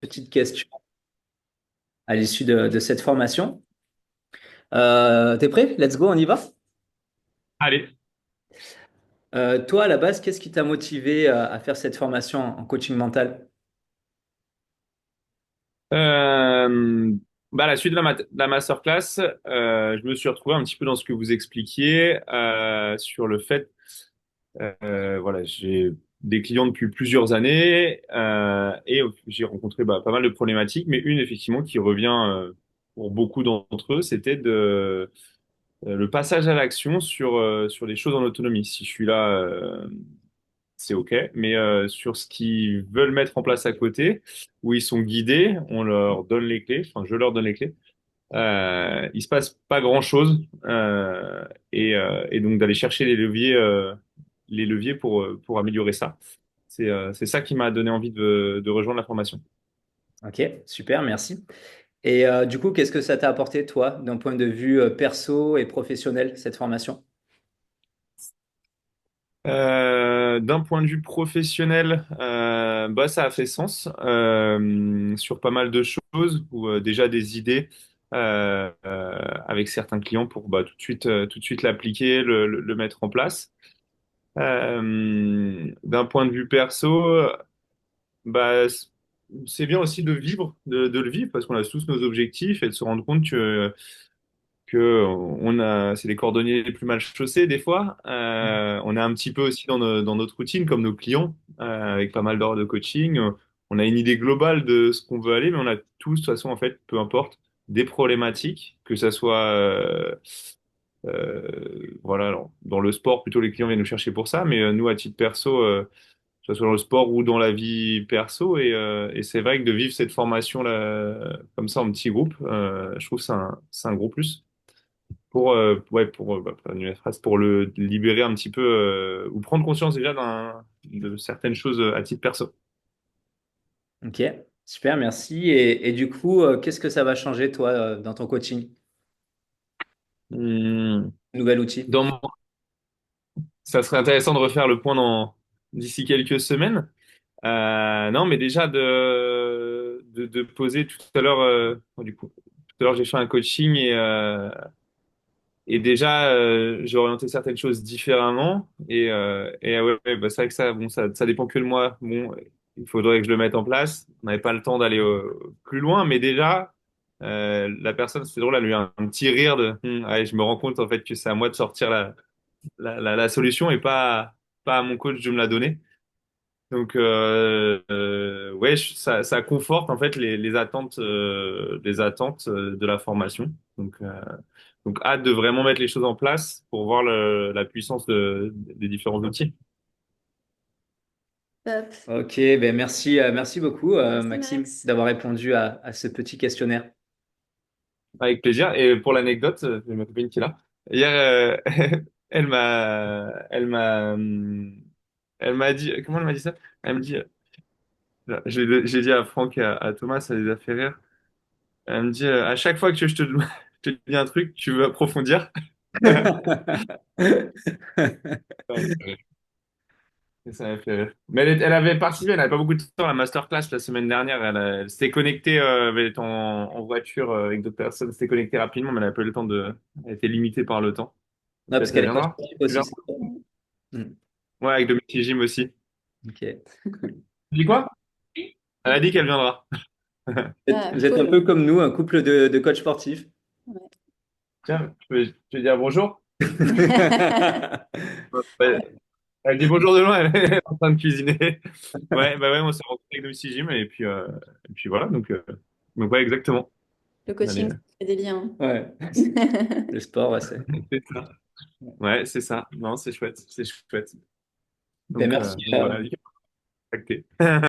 Petite question à l'issue de cette formation. T'es prêt? Let's go, on y va? Allez. Toi, à la base, qu'est-ce qui t'a motivé à faire cette formation en coaching mental? Euh, à la suite de de la masterclass, je me suis retrouvé un petit peu dans ce que vous expliquiez sur le fait, voilà, j'ai des clients depuis plusieurs années et j'ai rencontré pas mal de problématiques, mais une effectivement qui revient pour beaucoup d'entre eux, c'était le passage à l'action sur des choses en autonomie. Si je suis là, c'est OK. Mais sur ce qu'ils veulent mettre en place à côté, où ils sont guidés, on leur donne les clés, enfin je leur donne les clés. Il se passe pas grand-chose et donc d'aller chercher les leviers pour améliorer ça. C'est ça qui m'a donné envie de rejoindre la formation. Ok, super, merci. Et du coup, qu'est-ce que ça t'a apporté, toi, d'un point de vue perso et professionnel, cette formation? D'un point de vue professionnel, ça a fait sens sur pas mal de choses ou déjà des idées avec certains clients pour tout de suite l'appliquer, le mettre en place. D'un point de vue perso, bah, c- c'est bien aussi de vivre, de le vivre parce qu'on a tous nos objectifs et de se rendre compte que on a, c'est les cordonniers les plus mal chaussés des fois. On est un petit peu aussi dans notre routine, comme nos clients, avec pas mal d'heures de coaching. On a une idée globale de ce qu'on veut aller, mais on a tous, de toute façon, en fait, peu importe, des problématiques, que ça soit, voilà, alors, dans le sport, plutôt les clients viennent nous chercher pour ça, mais nous, à titre perso, que ce soit dans le sport ou dans la vie perso, et c'est vrai que de vivre cette formation-là, comme ça, en petit groupe, je trouve que c'est un gros plus pour annuler la phrase, pour le libérer un petit peu ou prendre conscience déjà de certaines choses à titre perso. Ok, super, merci. Et du coup, qu'est-ce que ça va changer, toi, dans ton coaching? Hum, Nouvel outil. dans mon- Ça serait intéressant de refaire le point d'ici quelques semaines. Non, mais déjà de poser tout à l'heure, du coup, tout à l'heure j'ai fait un coaching et déjà j'ai orienté certaines choses différemment et c'est vrai que ça, bon, ça dépend que de moi. Bon, il faudrait que je le mette en place. On n'avait pas le temps d'aller plus loin, mais déjà la personne, c'est drôle, elle a eu un petit rire de ouais, je me rends compte en fait que c'est à moi de sortir la solution et pas à mon coach de me la donner. Donc ouais, ça conforte en fait les attentes de la formation. Donc hâte de vraiment mettre les choses en place pour voir la puissance des différents outils. Top. Ok, ben merci, merci beaucoup, Merci Maxime, Max. d'avoir répondu à ce petit questionnaire. Avec plaisir. Et pour l'anecdote, j'ai ma copine qui est là. Hier, elle m'a dit, comment elle m'a dit ça? Elle me dit, j'ai dit à Franck et à Thomas, ça les a fait rire. Elle me dit, à chaque fois que je te dis un truc, tu veux approfondir. Et ça m'a fait rire. Mais elle avait participé, elle n'avait pas beaucoup de temps à la masterclass la semaine dernière. Elle s'était connectée, elle était en voiture avec d'autres personnes, elle s'était connectée rapidement, mais elle n'a pas eu le temps Elle était limitée par le temps. Non, parce Peut-être elle qu'elle est coach viendra. sportif Tu viens? aussi. C'est ça. Hmm. Ouais, avec Dominique Jim aussi. Ok. Tu dis quoi? Elle a dit qu'elle viendra. Ah, Vous êtes un cool. peu comme nous, un couple de coachs sportifs. Tiens, je peux dire bonjour? Ouais. Elle dit bonjour de loin, elle est en train de cuisiner. Ouais, on s'est rencontrés avec Dominique Jim et puis voilà, donc ouais, exactement. Le Allez, coaching, ça fait des liens. Ouais. Le sport, ouais, c'est. c'est ça. Ouais, c'est ça. Non, c'est chouette, c'est chouette. Ben merci. Donc voilà, contacté.